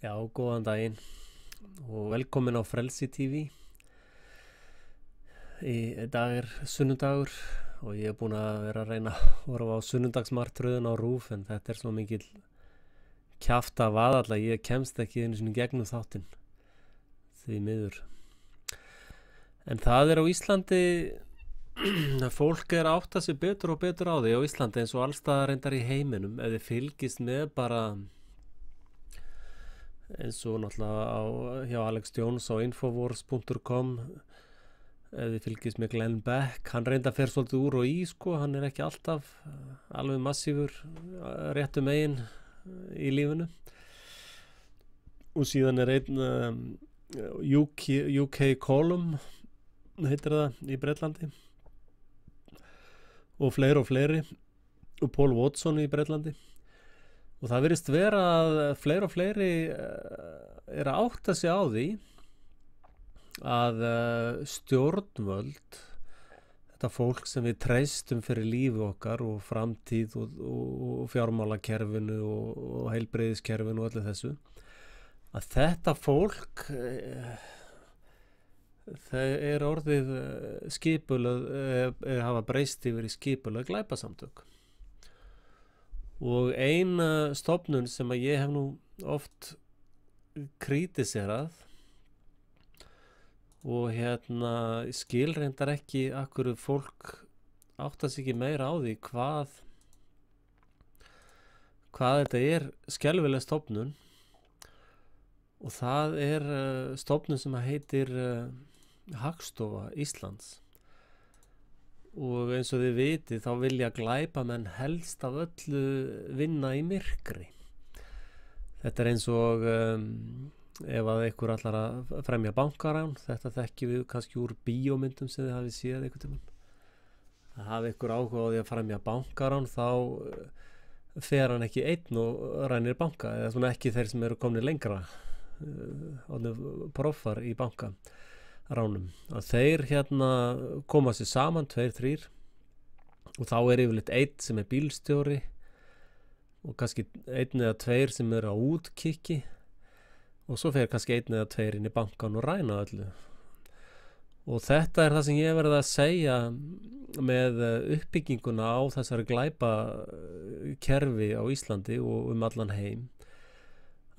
Já, góðan daginn og velkomin á Frelsi TV. Í dag sunnudagur og ég búinn að vera að reyna að horfa á sunnudagsmartröðun á RÚV en þetta svo mikill kjafta vaðall að ég kemst ekki einu sinni gegnum þáttinn því miður. En það á Íslandi, fólk að átta sig betur og betur á því á Íslandi eins og allstaðar reyndar í heiminum ef þið fylgist með bara eins og náttúrulega hjá Alex Jones á infowars.com ef þið fylgist með Glenn Beck, hann reynda fer svolítið úr og í sko, hann ekki alltaf alveg massífur réttu megin í lífinu og síðan einn UK Column heitir það í Bretlandi og fleiri og Paul Watson í Bretlandi. Og það virðist vera að fleiri og fleiri að átta sig á því að stjórnvöld, þetta fólk sem við treystum fyrir lífi okkar og framtíð og fjármálakerfinu og heilbrigðiskerfinu og öllu þessu, að þetta fólk það orðið skipulag, hafa breyst yfir í skipulag glæpasamtök. Og ein stofnun sem að ég hef nú oft kritiserað og skil reyndar ekki af hverju fólk áttar sig ekki meira á því hvað þetta skelfileg stofnun og það stofnun sem heitir Hagstofa Íslands. Og eins og þið vitið þá vilja glæpamenn helst af öllu vinna í myrkri. Þetta eins og ef að einhver ætlar að fremja bankarán, þetta þekkjum við kannski úr bíómyndum sem þið hafið séð einhvern tímann. Að hafa einhver áhuga á því að fremja bankarán þá fer hann ekki einn og rænir banka eða svona ekki þeir sem komnir lengra prófar í banka. Ránum. Að þeir koma sér saman 2-3 og þá yfirleitt einn sem bílstjóri og kannski einn eða tveir sem á útkikki og svo fer kannski einn eða tveir inn í bankan og ræna öllu. Og þetta það sem ég verið að segja með uppbygginguna á þessari glæpakerfi á Íslandi og allan heim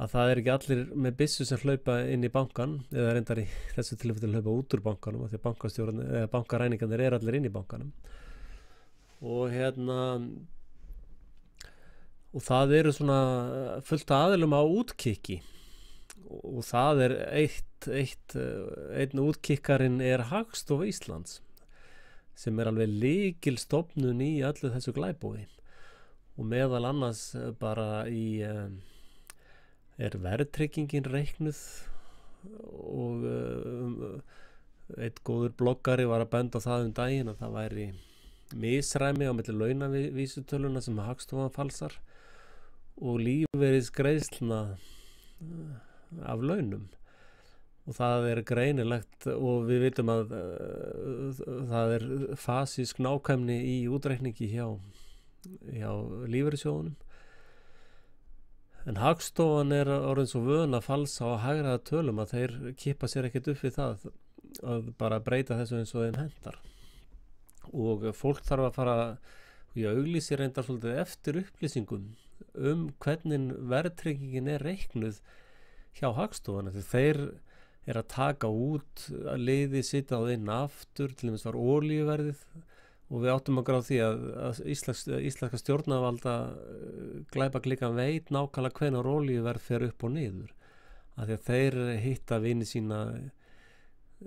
að það ekki allir með byssu sem hlaupa inn í bankan eða reyndar í þessu tilfelli hlaupa út úr bankanum af því að bankastjórinn eða bankaræningarnir allir inn í bankanum og og það svona fullt aðilum á útkikki og það einn útkikkarinn Hagstofa Íslands sem alveg lykilstofnun í öllu þessu glæpói og meðal annars bara í verðtryggingin reiknuð og einn góður bloggari var að benda á það daginn að það væri misræmi á milli launavísitöluna sem Hagstofan falsar og lífeyrisgreiðslna af launum og það greinilegt og við vitum að það fasísk nákvæmni í útreikningi hjá lífeyrissjóðunum. En Hagstofan orðin svo vön að falsa og hagræða tölum að þeir kippa sér ekkert upp við það að bara breyta þessu eins og þeim hentar. Og fólk þarf að fara í auglýsi reyndar svolítið eftir upplýsingum hvernig verðtryggingin reiknuð hjá Hagstofan. Þeir að taka út að liði sitja á þeim aftur, til dæmis var olíuverðið og við áttum að gráða því að íslenska stjórnavalda glæpaklíkan veit nákvæmlega hvenær olíuverð fer upp og niður. Af því að þeir hitta vini sína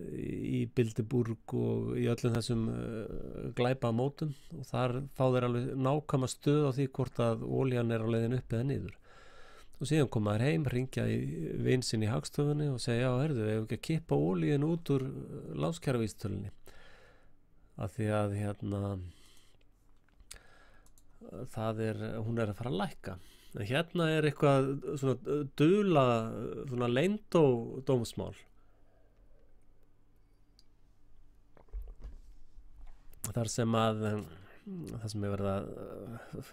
í Bilderburg og í öllum þessum glæpamótum og þar fá þeir alveg nákvæma stöð á því hvort að olían á leiðin upp eða niður. Og síðan koma þeir heim, hringja í vin sinn í Hagstofunni og segja, já, heyrðu, ef ekki að kippa olíun út úr lánskjaravísitölunni. Af því að hún að fara að lækka. En eitthvað svona dula, svona leyndómsmál. Þar sem að það sem verið að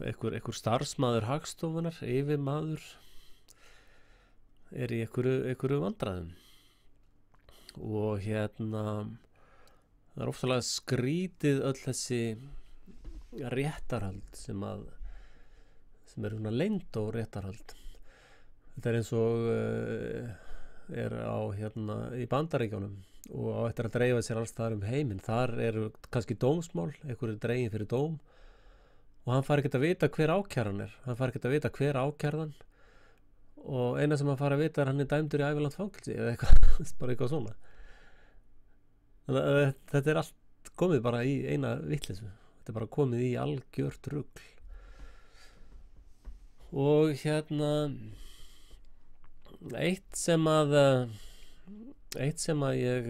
einhver starfsmaður Hagstofunar, yfirmaður er í einhverju vandræðum. Og það er ofsalega skrítið öll þessi réttarhald sem er svona leyndó réttarhald. Þetta er eins og er á í Bandaríkjunum og á eftir að dreifa sér alls þar heiminn. Þar eru kannski dómsmál, einhverju dregin fyrir dóm og hann fær ekkert að vita hver ákæran er. Hann fær ekkert að vita hver ákærðan og eina sem hann fær að vita er hann er dæmdur í ævilangt fangelsi eða eitthvað, bara eitthvað svona. Þannig að þetta er allt komið bara í eina vitleysu. Þetta er bara komið í algjört rugl. Og eitt sem að ég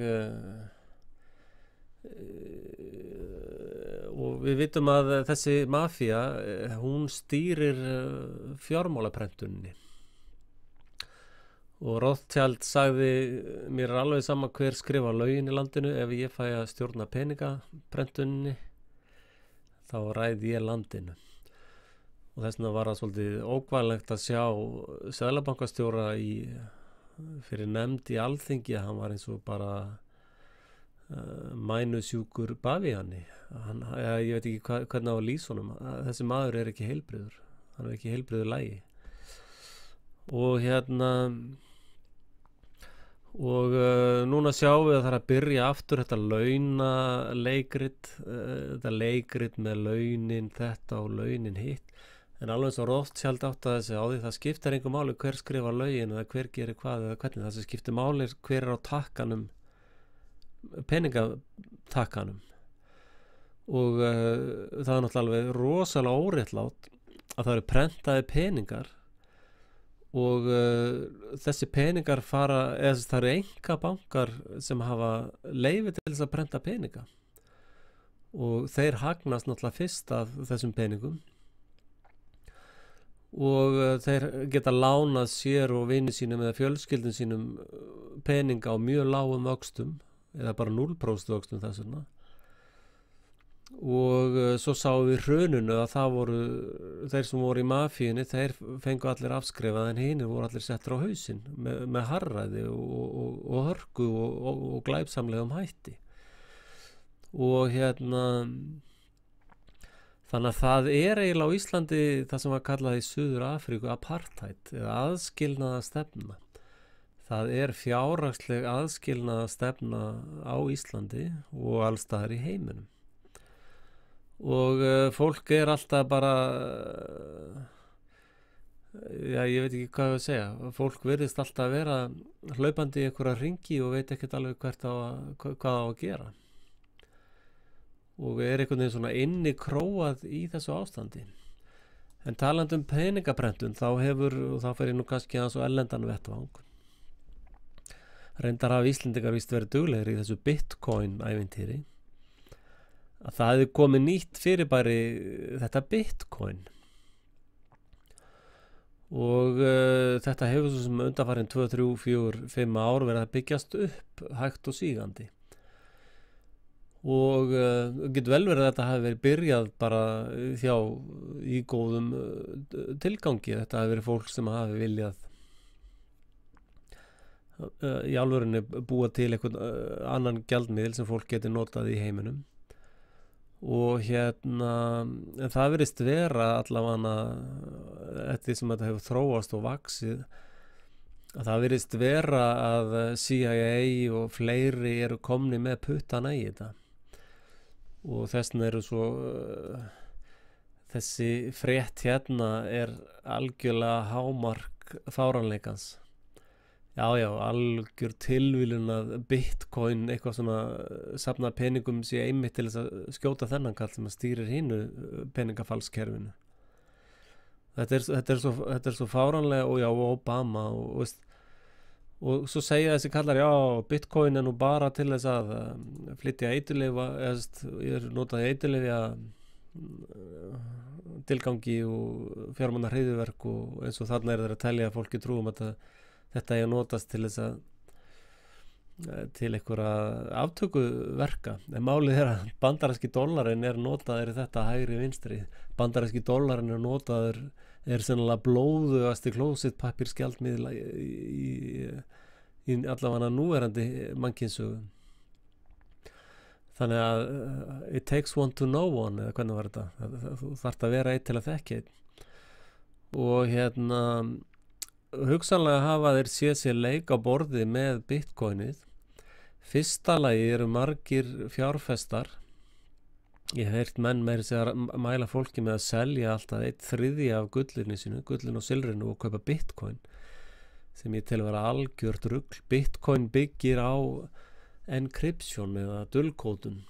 og við vitum að þessi mafía hún stýrir fjármálaprentuninni og Rothschild sagði mér er alveg sama hver skrifa lögin í landinu ef ég fæ að stjórna peningaprentuninni þá ræð ég landinu og þess vegna var það svolítið ókvæðilegt að sjá seðlabankastjóra fyrir nefnd í Alþingi að hann var eins og bara mænusjúkur bavíani. Ég veit ekki hvernig á að lýsa honum. Þessi maður er ekki heilbrigður. Hann er ekki heilbrigður lagi. Og núna sjáum við að það er að byrja aftur þetta launaleikrit, þetta leikrit með launin þetta og launin hitt. En alveg eins og Rothschild áttaði sig á því, það skiptir engu máli hver skrifar lögin eða hver gerir hvað eða hvernig. Það sem skiptir máli er hver er á takkanum, peningatakkanum. Og það er náttúrulega alveg rosalega óréttlátt að það eru prentaði peningar og þessi peningar það eru einkabankar sem hafa leyfi til þess að prenta peninga. Og þeir hagnast náttúrulega fyrst af þessum peningum. Og þeir geta lánað sér og vini sínum eða fjölskyldum sínum peninga á mjög lágum vöxtum eða bara 0% vöxtum þess vegna og svo sáum við hruninu að það voru þeir sem voru í mafíunni þeir fengu allir afskrifað en hinir voru allir settir á hausinn með harðræði og hörku og glæpsamlegum hætti og þannig að það er eiginlega á Íslandi það sem var kallað í Suður Afríku apartheid eða aðskilnaða stefna. Það er fjárhagsleg aðskilnaða stefna á Íslandi og alls staðar í heiminum. Og fólk er alltaf bara, ég veit ekki hvað ég að segja, fólk virðist alltaf vera hlaupandi í einhverja hringi og veit ekkert alveg hvað á að gera. Og er einhvern veginn svona inni króað í þessu ástandi. En talandi peningaprentun, þá fer ég nú kannski aðeins á erlendan vettvang. Reyndar hafa Íslendingar víst verið duglegir í þessu Bitcoin-ævintýri. Að það hefði komið nýtt fyrirbæri þetta Bitcoin. Og þetta hefur svo sem undanfarin 2, 3, 4, 5 ár verið að byggjast upp hægt og sígandi. Og getur vel verið að þetta hafi verið byrjað bara í góðum tilgangi. Þetta hafi verið fólk sem hafi viljað í alvörunni búa til einhvern annan gjaldmiðil sem fólk geti notað í heiminum. Og en það virðist vera allavega eftir sem þetta hefur þróast og vaxið að það virðist vera að CIA og fleiri eru komni með puttana í þetta. Og þessna eru svo þessi frétt er algjörlega hámark fáranleikans. Já, algjör tilviljun að Bitcoin eitthvað svona safna peningum sé einmitt til þess að skjóta þennan kall sem að stýrir hinu peningafalskerfinu. Þetta er svo fáranlega og Obama og svo segja þessi kallar Bitcoin er nú bara til þess að flytja eiturlyfja ég notaði eiturlyfja tilgangi og fjármanna hryðjuverk og eins og þarna þeir að telja að fólki trúum að þetta er notast til þess til einhverja aftökuverka. En málið að bandaríski dollarinn notaður í þetta hægri vinstri. Bandaríski dollarinn notaður sennilega blóðugasti klósettpappírsgjaldmiðla í allavega núverandi mannkynssögu. Þannig að it takes one to know one, eða hvernig var þetta? Þú þarft að vera einn til að þekka einn. Og hugsanlega hafa þeir séð sér leik á borði með bitcoinið. Fyrsta lagi eru margir fjárfestar. Ég hef heyrt menn meira segja að mæla fólki með að selja alltaf 1/3 af gullinu sínu, gullinu og silfrinu, og kaupa bitcoin, sem ég tel að vera algjört rugl. Bitcoin byggir á encryption eða dulkódun,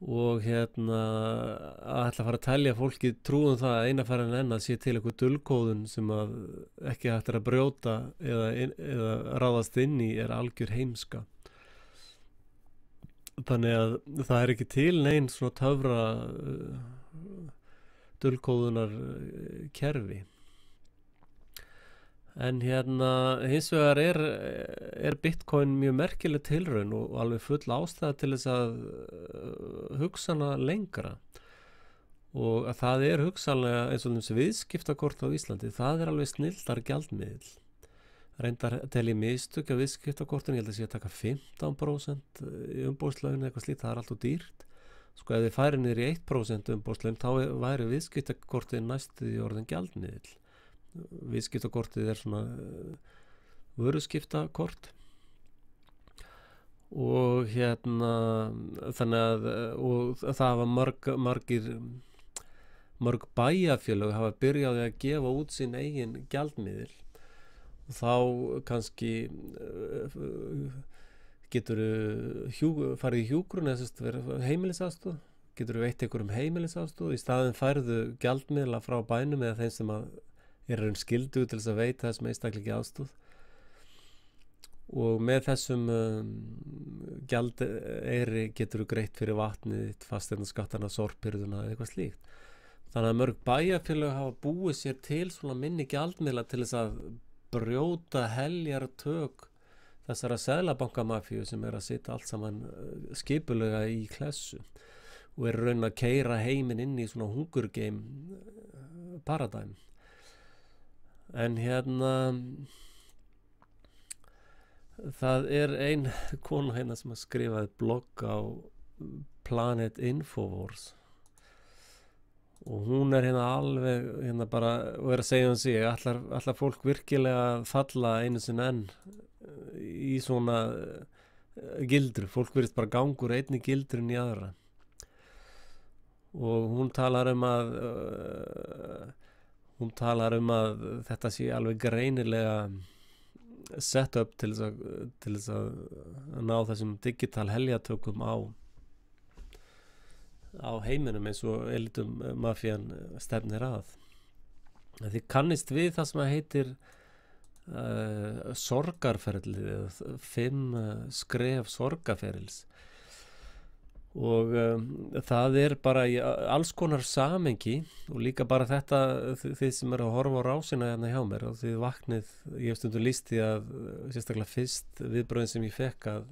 og að ætla að fara að telja fólki trúum það að eina fara en enn að sé til eitthvað dulkóðun sem að ekki hægt að brjóta eða ráðast inn í algjör heimska. Þannig að það ekki til neinn svona töfra dulkóðunar kerfi. En hins vegar er Bitcoin mjög merkileg tilraun og alveg full ástæða til þess að hugsa hana lengra. Og að það hugsanlega eins og þessi viðskiptakort á Íslandi, það alveg snilldar gjaldmiðill. Reyndar tel ég mistök að viðskiptakortin, ég held að sé að taka 15% í umboðslaun eitthvað slíkt, það alltaf dýrt. Sko ef þið færi niður í 1% umboðslaun, þá væri viðskiptakortin næstu í orðin gjaldmiðill. Viðskiptakortið svona vöruskiptakort, og þannig að það hafa mörg bæjarfélög hafa byrjaði að gefa út sinn eigin gjaldmiðil, og þá kannski getur farið í hjúkrun eða heimilisaðstoð, getur veitt einhverjum heimilisaðstoð, í staðinn færðu gjaldmiðla frá bænum eða þeim sem að skildu til þess að veita þessum einstaklingi aðstoð, og með þessum gjaldeyri getur greitt fyrir vatnið, fasteignaskattarna, sorphirðuna eða eitthvað slíkt. Þannig að mörg bæjarfélög hafa búið sér til svona minni gjaldmiðla til þess að brjóta heljartök þessara seðlabankamafíu sem að sitja allt saman skipulega í klessu og raun að keyra heiminn inn í svona Hunger Game paradæm. En það ein kona sem skrifaði blogg á Planet Infowars, og hún alveg bara og að segja sig, ætlar fólk virkilega að falla einu sinni enn í svona gildru. Fólk virðist bara gangur einni gildru en í aðra, og hún talar að þetta sé alveg greinilega set up til þess að ná þessum digital heljatökum á heiminum eins og elitum mafían stefnir að. Þið kannist við það sem heitir sorgarferlið eða 5 skref sorgarferils, og það bara í alls konar samengi, og líka bara þetta, þið sem að horfa á rásina hjá mér og þið vaknið, ég hef stundum lýst því að sérstaklega fyrst viðbröðin sem ég fekk að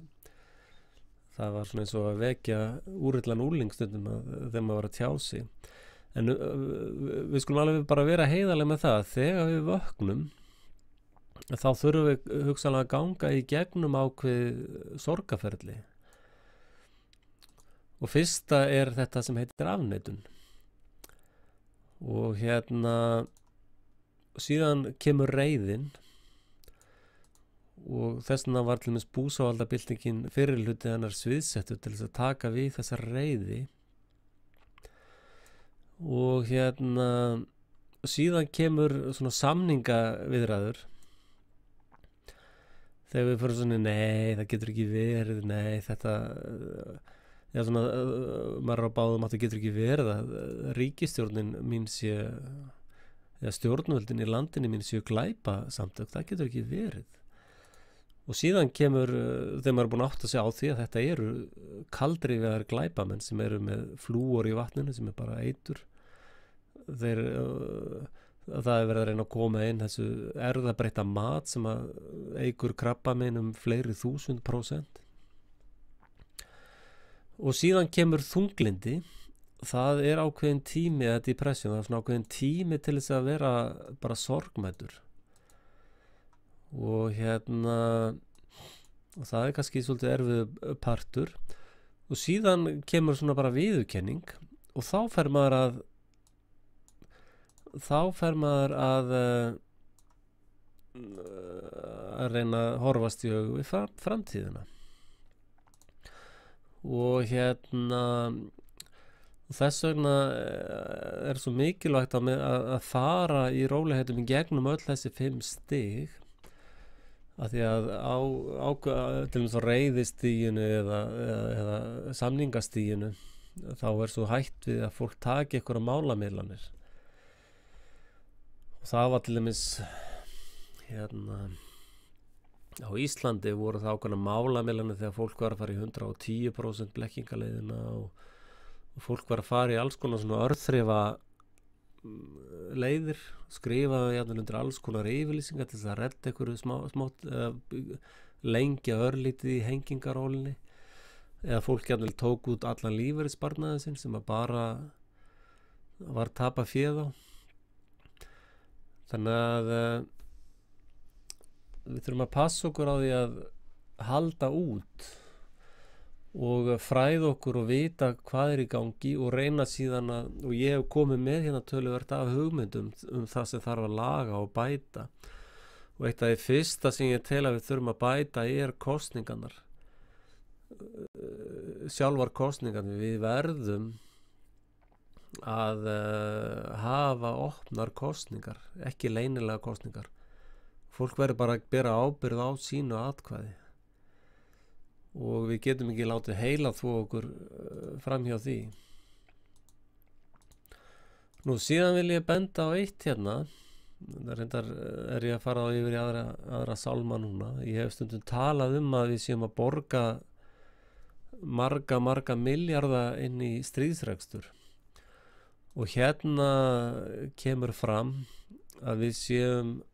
það var svona eins og að vekja úrillan úrling stundum þegar maður var að tjá sig. En við skulum alveg bara vera heiðarlega með það, þegar við vöknum þá þurfum við hugsanlega að ganga í gegnum ákveð sorgarferli. Og fyrsta þetta sem heitir afneitun, og síðan kemur reiðin, og þess vegna var til dæmis búsáhaldabyltingin fyrirhluti hennar sviðsettur til þess að taka við þessar reiði, og síðan kemur svona samningaviðræður, þegar við fyrir svona nei, það getur ekki verið, nei, þetta eða svona, maður á báðum að það getur ekki verið að ríkisstjórnin mín sé, eða stjórnvöldin í landinu mín séu glæpasamtök, það getur ekki verið. Og síðan kemur, þegar maður er búin að átta sig á því að þetta eru kaldrífaðir glæpamenn sem eru með flúor í vatninu sem bara eitur, það er verið að reyna að koma inn þessu erfðabreytta mat sem að eykur krabbamein fleiri 1000%. Og síðan kemur þunglindi. Það er ákveðin tími eða depression, það er svona ákveðin tími til þess að vera bara sorgmætur. Og og það er kannski svolítið erfið partur. Og síðan kemur svona bara viðurkenning og þá fer maður að reyna að horfast í augu við framtíðina. Og þess vegna er svo mikilvægt að fara í rólegheitum í gegnum öll þessi 5 stig, af því að til dæmis á reiðistiginu eða samningastiginu þá er svo hætt við að fólk taki einhverja málamiðlanir. Og það var til dæmis á Íslandi voru það ákveðna málamiðlanir þegar fólk var að fara í 110% blekkingaleiðina og fólk var að fara í alls konar svona örþrifa leiðir, skrifaði undir alls konar yfirlýsingar til þess að redda einhverju smátt lengja örlítið í hengingarólinni, eða fólk tók út allan lífeyrissparnaðinn sinn sem að bara var tapa féð á. Þannig að við þurfum að passa okkur á því að halda út og fræða okkur og vita hvað í gangi og reyna síðan og ég hef komið með töluvert af hugmyndum það sem þarf að laga og bæta. Og eitt af því fyrsta sem ég tel að við þurfum að bæta er kosningarnar. Sjálfar kosningarnar, við verðum að hafa opnar kosningar, ekki leynilega kosningar. Fólk verður bara að bera ábyrgð á sínu atkvæði og við getum ekki látið heila þvo okkur fram hjá því. Nú síðan vil ég benda á eitt reyndar er ég að fara yfir í aðra sálma núna. Ég hef stundum talað að við séum að borga marga milljarða inn í stríðsrekstur og kemur fram að við séum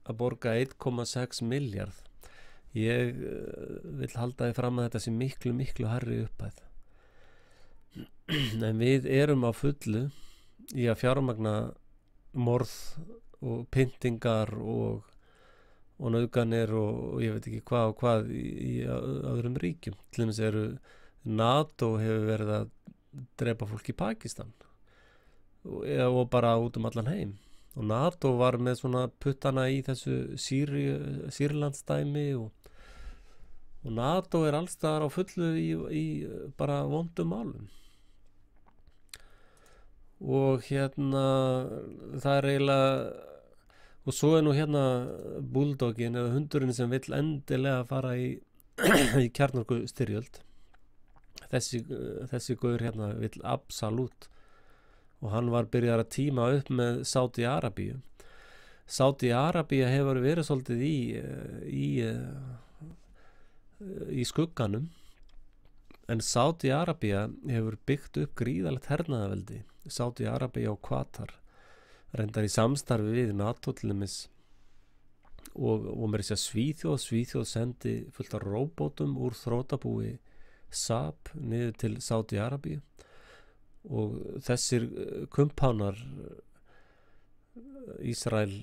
að borga 1,6 milljarð. Ég vil halda því fram að þetta sé miklu hærri upphæð. En við erum á fullu í að fjármagna morð og pyntingar og nauðganir og ég veit ekki hvað í öðrum ríkjum. Til dæmis NATO hefur verið að drepa fólk í Pakistan og bara út allan heim. Og NATO var með svona puttana í þessu Sýrlandsdæmi og NATO er alls staðar á fullu í bara vondum málum. Og það er eiginlega, og svo er nú búldoginn eða hundurinn sem vill endilega fara í kjarnorkustyrjöld. Þessi gaur vill absolutt, og hann var byrjar að tíma upp með Sádi-Arabíu. Sádi-Arabía hefur verið svolítið í skugganum, en Sádi-Arabía hefur byggt upp gríðalegt hernaðarveldi. Sádi-Arabía og Katar reyndar í samstarfi við NATO til dæmis og mér að segja Svíþjóð sendi fullt af róbótum úr þrotabúi Saab niður til Sádi-Arabíu og þessir kumpánar Ísrael,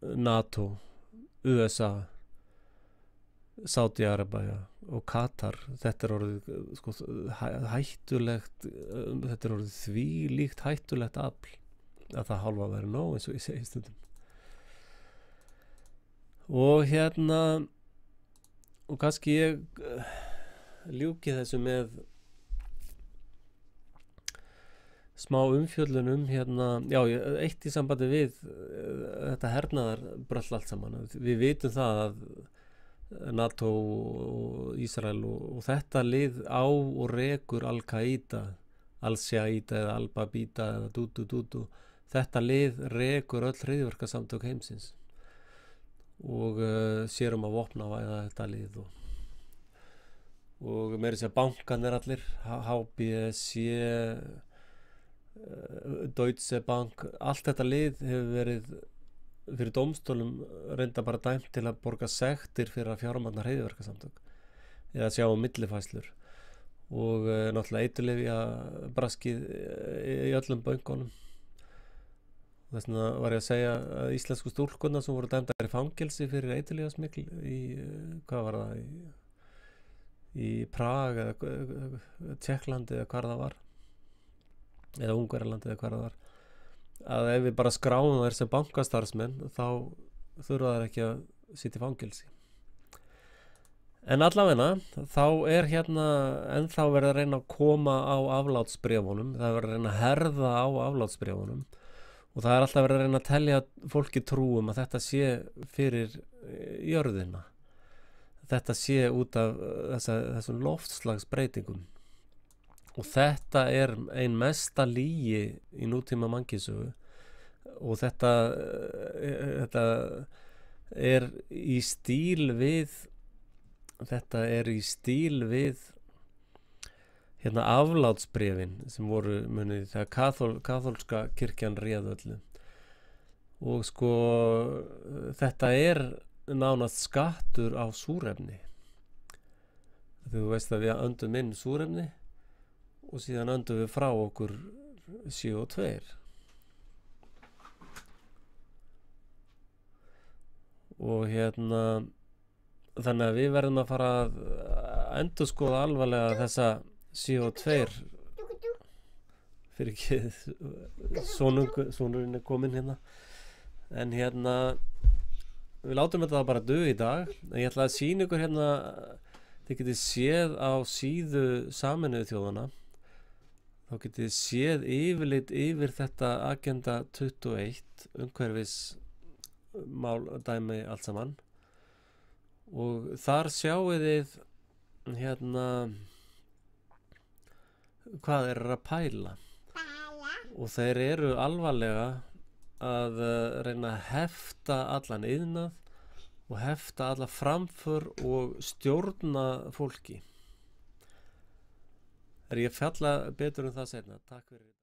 NATO, USA, Sádi-Arabía og Katar, þetta er orðið hættulegt, þetta er orðið þvílíkt hættulegt afl að það hálfa að vera nóg, eins og ég segi stundum. Og og kannski ég ljúki þessu með smá umfjöllun eitt í sambandi við þetta hernaðarbröll allt saman. Við vitum það að NATO og Ísrael og þetta lið á og rekur Al-Qaida, Al-Shaida eða Al-Babida eða Dudu. Þetta lið rekur öll hryðjuverkasamtök heimsins og sér að vopnavæða þetta lið og meira að segja bankarnir allir, HBSC, Deutsche Bank, allt þetta lið hefur verið fyrir dómstólum reynda bara dæmt til að borga sektir fyrir að fjármagna hryðjuverkasamtök eða sjá millifæslur og náttúrulega eiturlyfja braskið í öllum bönkunum. Þess vegna var ég að segja að íslensku stúlkurnar sem voru dæmdar í fangelsi fyrir eiturlyfjasmygl í, hvað var það, í Prag eða Tékklandi eða hvar það var, eða Ungverjalandi eða hvar það var, að ef við bara skráum þær sem bankastarfsmenn þá þurfa þær ekki að sitja í fangelsi. En allavega þá hérna ennþá verið að reyna að koma á aflátsbréfunum, það er verið að reyna að herða á aflátsbréfunum og það er alltaf verið að reyna að telja fólki trúum að þetta sé fyrir jörðina, þetta sé út af þessum loftslagsbreytingum. Og þetta er ein mesta lygi í nútíma mannkynssögu og þetta er í stíl við hérna aflátsbréfin sem voru munið þegar kaþólska kirkjan réð öllu. Og sko þetta er nánast skattur á súrefni. Þú veist að við öndum inn súrefni og síðan öndum við frá okkur CO2. Og hérna þannig að við verðum að fara að endurskoða alvarlega þessa CO2 fyrir ekki sonurinn er kominn hérna. En hérna við látum þetta bara duga í dag. En ég ætla að sýna ykkur hérna, þið getið séð á síðu Sameinuðu þjóðanna, þá getið þið séð yfirlit yfir þetta Agenda 21 umhverfis mál dæmi allt saman og þar sjáið þið hérna hvað þeir eru að pæla og þeir eru alvarlega að reyna að hefta allan iðnað og hefta alla framför og stjórna fólki. Ég fjalla betur um það seinna. Takk fyrir.